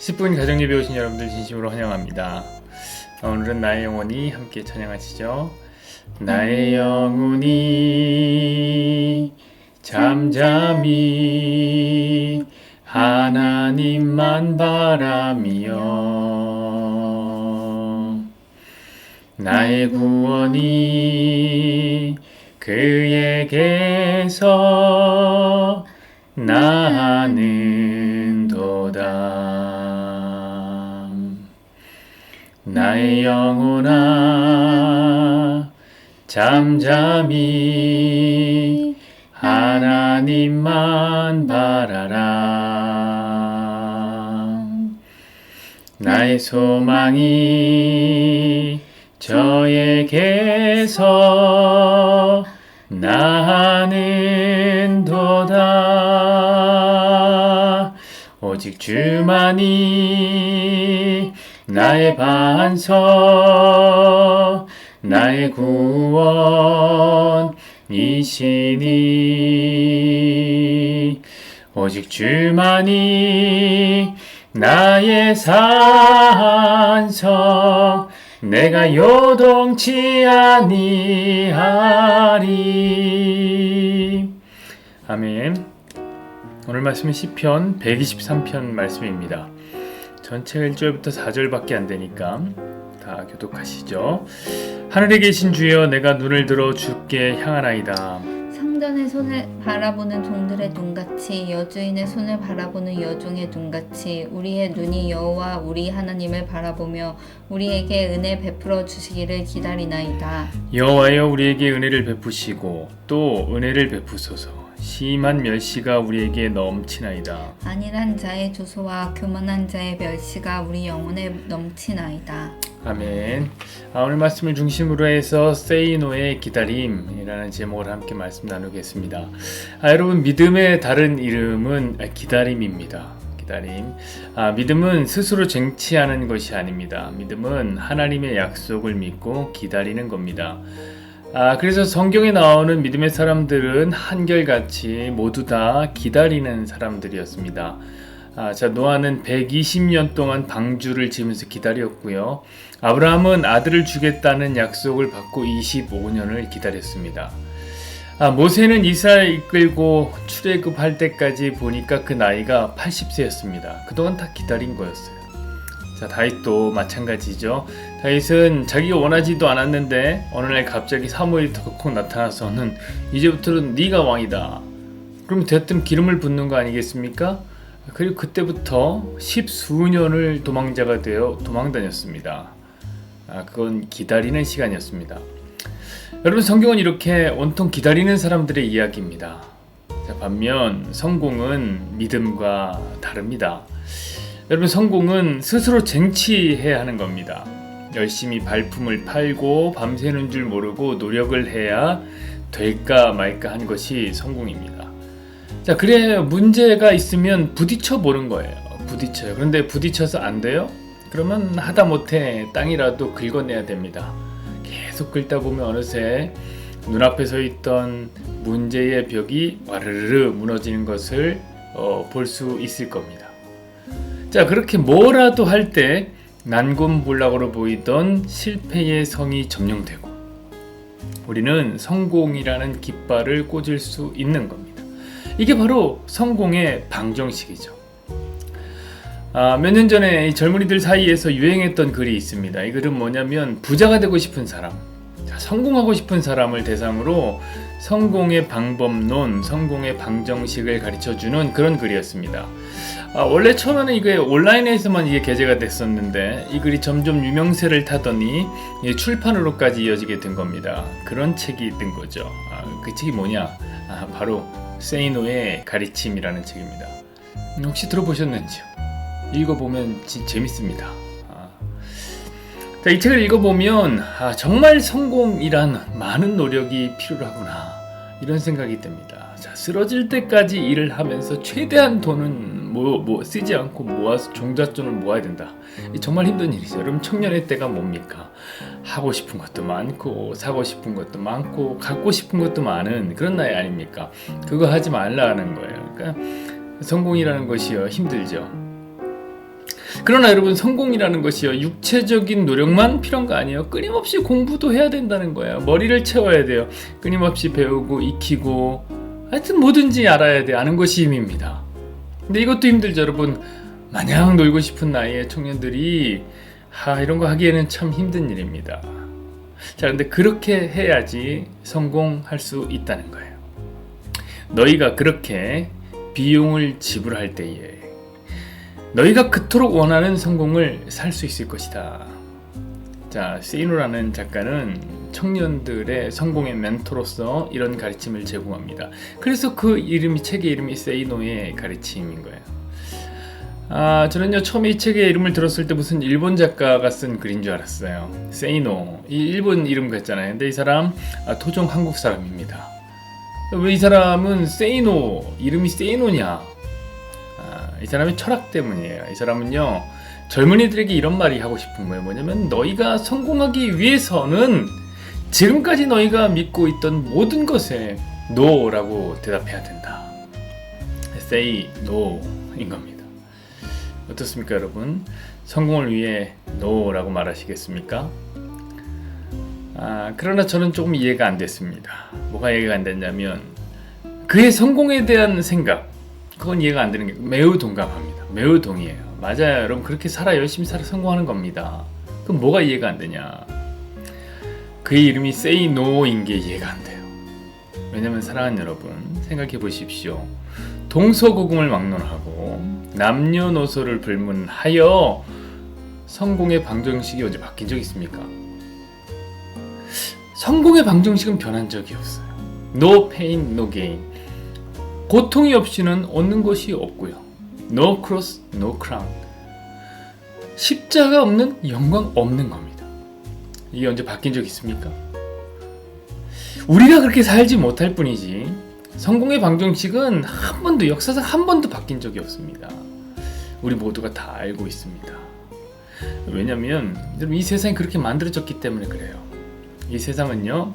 10분 가정예배 오신 여러분들 진심으로 환영합니다. 오늘은 나의 영혼이 함께 찬양하시죠. 나의 영혼이 잠잠히 하나님만 바라며 나의 구원이 그에게서 나는도다. 나의 영혼아 잠잠히 하나님만 바라라. 나의 소망이 저에게서 나는도다. 오직 주만이 나의 반석 나의 구원이시니 오직 주만이 나의 산석 내가 요동치 아니하리. 아멘. 오늘 말씀은 시편 123편 말씀입니다. 전체가 1절부터 4절밖에 안 되니까 다 교독하시죠. 하늘에 계신 주여 내가 눈을 들어 주께 향하나이다. 성전의 손을 바라보는 종들의 눈같이 여주인의 손을 바라보는 여종의 눈같이 우리의 눈이 여호와 우리 하나님을 바라보며 우리에게 은혜 베풀어 주시기를 기다리나이다. 여호와여 우리에게 은혜를 베푸시고 또 은혜를 베푸소서. 심한 멸시가 우리에게 넘치나이다. 안일한 자의 조소와 교만한 자의 멸시가 우리 영혼에 넘치나이다. 아멘. 오늘 말씀을 중심으로 해서 Say No의 기다림이라는 제목을 함께 말씀 나누겠습니다. 여러분 믿음의 다른 이름은 기다림입니다. 기다림. 믿음은 스스로 쟁취하는 것이 아닙니다. 믿음은 하나님의 약속을 믿고 기다리는 겁니다. 그래서 성경에 나오는 믿음의 사람들은 한결같이 모두 다 기다리는 사람들이었습니다. 노아는 120년 동안 방주를 지으면서 기다렸고요. 아브라함은 아들을 주겠다는 약속을 받고 25년을 기다렸습니다. 모세는 이스라엘 이끌고 출애굽할 때까지 보니까 그 나이가 80세였습니다. 그동안 다 기다린 거였어요. 다윗도 마찬가지죠. 다윗은 자기가 원하지도 않았는데 어느 날 갑자기 사무엘이 턱 나타나서는 이제부터는 네가 왕이다. 그럼 대뜸 기름을 붓는 거 아니겠습니까? 그리고 그때부터 10수년을 도망자가 되어 도망다녔습니다. 그건 기다리는 시간이었습니다. 여러분 성경은 이렇게 온통 기다리는 사람들의 이야기입니다. 반면 성공은 믿음과 다릅니다. 여러분 성공은 스스로 쟁취해야 하는 겁니다. 열심히 발품을 팔고 밤새는 줄 모르고 노력을 해야 될까 말까 한 것이 성공입니다. 그래 문제가 있으면 부딪혀 보는 거예요. 부딪혀요. 그런데 부딪혀서 안 돼요? 그러면 하다못해 땅이라도 긁어내야 됩니다. 계속 긁다 보면 어느새 눈앞에 서 있던 문제의 벽이 와르르 무너지는 것을 볼 수 있을 겁니다. 그렇게 뭐라도 할 때 난공불락으로 보이던 실패의 성이 점령되고 우리는 성공이라는 깃발을 꽂을 수 있는 겁니다. 이게 바로 성공의 방정식이죠. 몇 년 전에 젊은이들 사이에서 유행했던 글이 있습니다. 이 글은 뭐냐면 부자가 되고 싶은 사람, 성공하고 싶은 사람을 대상으로 성공의 방법론, 성공의 방정식을 가르쳐주는 그런 글이었습니다. 원래 처음에는 이게 온라인에서만 이게 게재가 됐었는데 이 글이 점점 유명세를 타더니 출판으로까지 이어지게 된 겁니다. 그런 책이 된 거죠. 그 책이 뭐냐? 바로 Say No의 가르침이라는 책입니다. 혹시 들어보셨는지요? 읽어보면 재밌습니다. 이 책을 읽어보면 정말 성공이란 많은 노력이 필요하구나 이런 생각이 듭니다. 쓰러질 때까지 일을 하면서 최대한 돈은 쓰지 않고 모아서 종잣돈을 모아야 된다. 정말 힘든 일이죠. 여러분 청년의 때가 뭡니까? 하고 싶은 것도 많고 사고 싶은 것도 많고 갖고 싶은 것도 많은 그런 나이 아닙니까? 그거 하지 말라는 거예요. 그러니까 성공이라는 것이요 힘들죠. 그러나 여러분, 성공이라는 것이요, 육체적인 노력만 필요한 거 아니에요. 끊임없이 공부도 해야 된다는 거예요. 머리를 채워야 돼요. 끊임없이 배우고 익히고 하여튼 뭐든지 알아야 돼. 아는 것이 힘입니다. 근데 이것도 힘들죠, 여러분. 마냥 놀고 싶은 나이에 청년들이 이런 거 하기에는 참 힘든 일입니다. 자, 근데 그렇게 해야지 성공할 수 있다는 거예요. 너희가 그렇게 비용을 지불할 때에 너희가 그토록 원하는 성공을 살 수 있을 것이다. 자, 세이노라는 작가는 청년들의 성공의 멘토로서 이런 가르침을 제공합니다. 그래서 그 이름이, 책의 이름이 세이노의 가르침인 거예요. 저는요, 처음에 이 책의 이름을 들었을 때 무슨 일본 작가가 쓴 글인 줄 알았어요. 세이노, 이 일본 이름 같잖아요. 근데 이 사람 토종 한국 사람입니다. 왜 이 사람은 세이노, 이름이 세이노냐? 이 사람의 철학 때문이에요. 이 사람은요, 젊은이들에게 이런 말이 하고 싶은 거예요. 뭐냐면, 너희가 성공하기 위해서는 지금까지 너희가 믿고 있던 모든 것에 NO라고 대답해야 된다. Say NO인 겁니다. 어떻습니까, 여러분? 성공을 위해 NO라고 말하시겠습니까? 그러나 저는 조금 이해가 안 됐습니다. 뭐가 이해가 안 됐냐면, 그의 성공에 대한 생각, 그건 이해가 안 되는 게, 매우 동감합니다. 매우 동의해요. 맞아요, 여러분. 그렇게 열심히 살아 성공하는 겁니다. 그럼 뭐가 이해가 안 되냐? 그의 이름이 Say No인 게 이해가 안 돼요. 왜냐면 사랑하는 여러분, 생각해 보십시오. 동서고금을 막론하고 남녀노소를 불문하여 성공의 방정식이 언제 바뀐 적이 있습니까? 성공의 방정식은 변한 적이 없어요. No pain, no gain. 고통이 없이는 얻는 것이 없고요. No cross, no crown. 십자가 없는 영광 없는 겁니다. 이게 언제 바뀐 적 있습니까? 우리가 그렇게 살지 못할 뿐이지 성공의 방정식은 한 번도, 역사상 한 번도 바뀐 적이 없습니다. 우리 모두가 다 알고 있습니다. 왜냐면 이 세상이 그렇게 만들어졌기 때문에 그래요. 이 세상은요,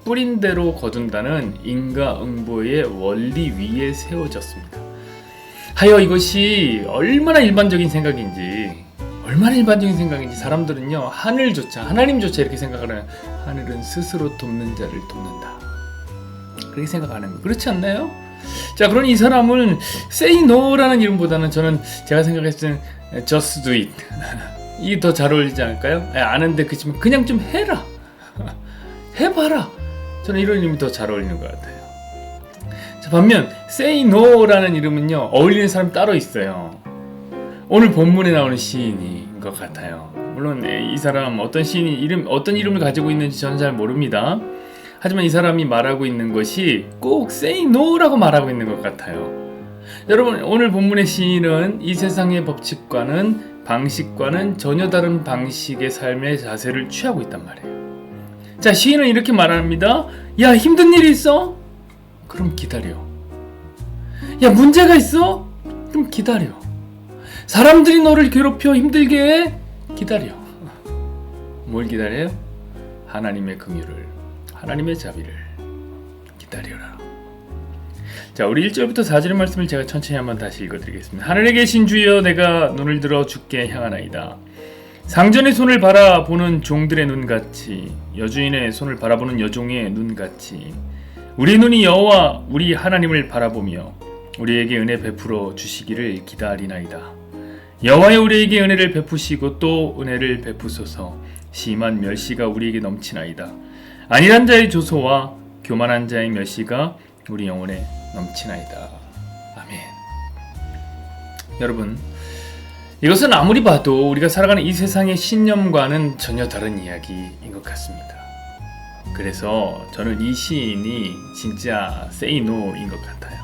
뿌린 대로 거둔다는 인과응보의 원리 위에 세워졌습니다. 하여 이것이 얼마나 일반적인 생각인지 사람들은요, 하늘조차, 하나님조차 이렇게 생각을 해요. 하늘은 스스로 돕는 자를 돕는다. 그렇게 생각하는 거예요. 그렇지 않나요? 자, 그러니 이 사람은 Say No라는 이름보다는 저는 제가 생각했을 때는 Just Do It 이게 더 잘 어울리지 않을까요? 아는데 그치만 그냥 좀 해라. 해봐라. 저는 이런 이름이 더 잘 어울리는 것 같아요. 자, 반면 Say No라는 이름은요, 어울리는 사람이 따로 있어요. 오늘 본문에 나오는 시인인 것 같아요. 물론 이 사람 어떤 시인이 어떤 이름을 가지고 있는지 저는 잘 모릅니다. 하지만 이 사람이 말하고 있는 것이 꼭 Say No라고 말하고 있는 것 같아요. 여러분, 오늘 본문의 시인은 이 세상의 법칙과는, 방식과는 전혀 다른 방식의 삶의 자세를 취하고 있단 말이에요. 자, 시인은 이렇게 말합니다. 야, 힘든 일이 있어? 그럼 기다려. 야, 문제가 있어? 그럼 기다려. 사람들이 너를 괴롭혀 힘들게 해? 기다려. 뭘 기다려요? 하나님의 긍휼을, 하나님의 자비를 기다려라. 자, 우리 1절부터 4절의 말씀을 제가 천천히 한번 다시 읽어드리겠습니다. 하늘에 계신 주여, 내가 눈을 들어 주께 향하나이다. 상전의 손을 바라보는 종들의 눈같이, 여주인의 손을 바라보는 여종의 눈같이 우리 눈이 여호와 우리 하나님을 바라보며 우리에게 은혜 베풀어 주시기를 기다리나이다. 여호와여, 우리에게 은혜를 베푸시고 또 은혜를 베푸소서. 심한 멸시가 우리에게 넘치나이다. 안일한 자의 조소와 교만한 자의 멸시가 우리 영혼에 넘치나이다. 아멘. 여러분, 이것은 아무리 봐도 우리가 살아가는 이 세상의 신념과는 전혀 다른 이야기인 것 같습니다. 그래서 저는 이 시인이 진짜 Say No인 것 같아요.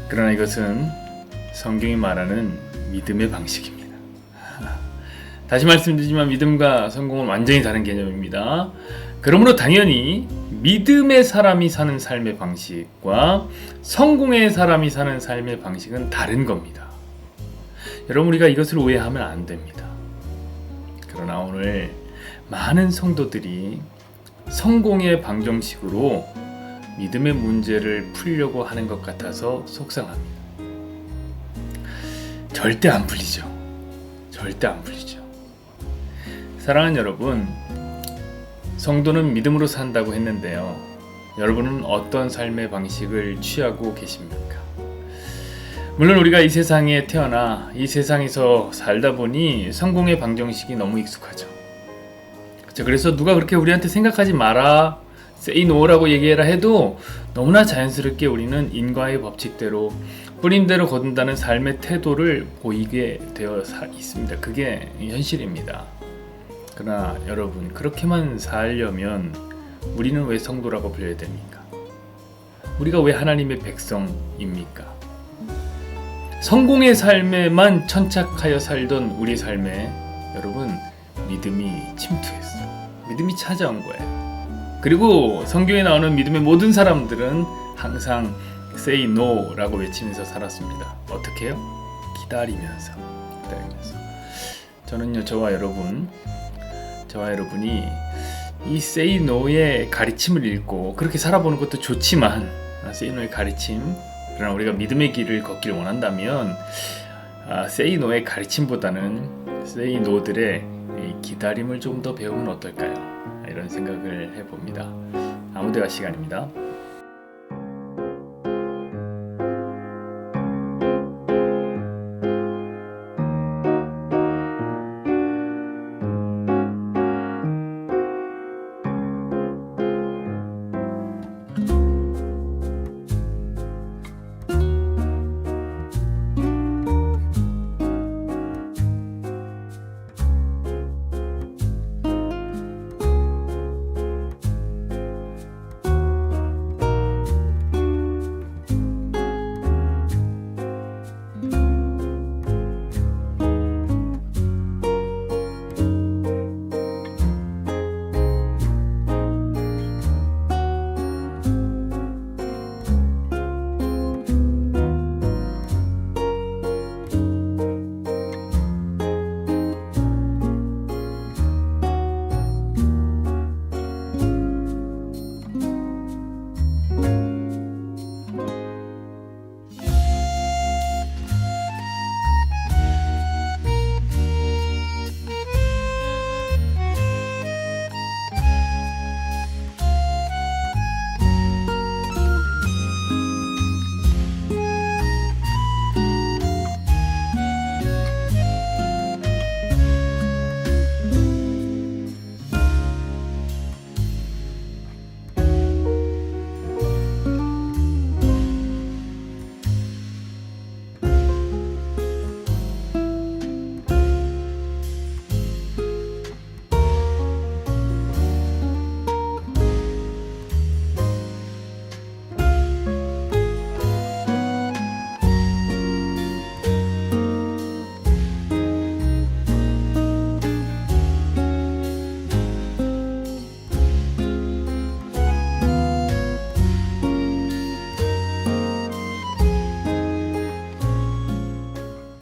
그러나 이것은 성경이 말하는 믿음의 방식입니다. 다시 말씀드리지만 믿음과 성공은 완전히 다른 개념입니다. 그러므로 당연히 믿음의 사람이 사는 삶의 방식과 성공의 사람이 사는 삶의 방식은 다른 겁니다. 여러분, 우리가 이것을 오해하면 안 됩니다. 그러나 오늘 많은 성도들이 성공의 방정식으로 믿음의 문제를 풀려고 하는 것 같아서 속상합니다. 절대 안 풀리죠. 절대 안 풀리죠. 사랑하는 여러분, 성도는 믿음으로 산다고 했는데요. 여러분은 어떤 삶의 방식을 취하고 계십니까? 물론 우리가 이 세상에 태어나 이 세상에서 살다 보니 성공의 방정식이 너무 익숙하죠. 그렇죠? 그래서 누가 그렇게 우리한테 생각하지 마라, say no라고 얘기해라 해도 너무나 자연스럽게 우리는 인과의 법칙대로 뿌린대로 거둔다는 삶의 태도를 보이게 되어 있습니다. 그게 현실입니다. 그러나 여러분, 그렇게만 살려면 우리는 왜 성도라고 불려야 됩니까? 우리가 왜 하나님의 백성입니까? 성공의 삶에만 천착하여 살던 우리 삶에 여러분, 믿음이 침투했어요. 믿음이 찾아온 거예요. 그리고 성경에 나오는 믿음의 모든 사람들은 항상 say no라고 외치면서 살았습니다. 어떻게 해요? 기다리면서. 저는요, 저와 여러분이 이 say no의 가르침을 읽고 그렇게 살아보는 것도 좋지만, say no의 가르침, 그러나 우리가 믿음의 길을 걷기를 원한다면 say no의 가르침보다는 say no들의 기다림을 좀 더 배우면 어떨까요? 이런 생각을 해봅니다. 아무데가 시간입니다.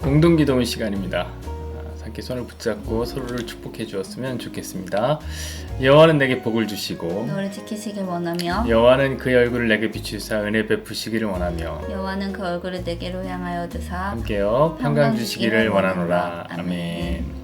공동기도문 시간입니다. 함께 손을 붙잡고 서로를 축복해 주었으면 좋겠습니다. 여호와는 내게 복을 주시고 너를 지키시길 원하며 여호와는 그의 얼굴을 내게 비추사 은혜 베푸시기를 원하며 여호와는 그 얼굴을 내게로 향하여 드사 함께요 평강 주시기를 원하노라. 아멘. 아멘.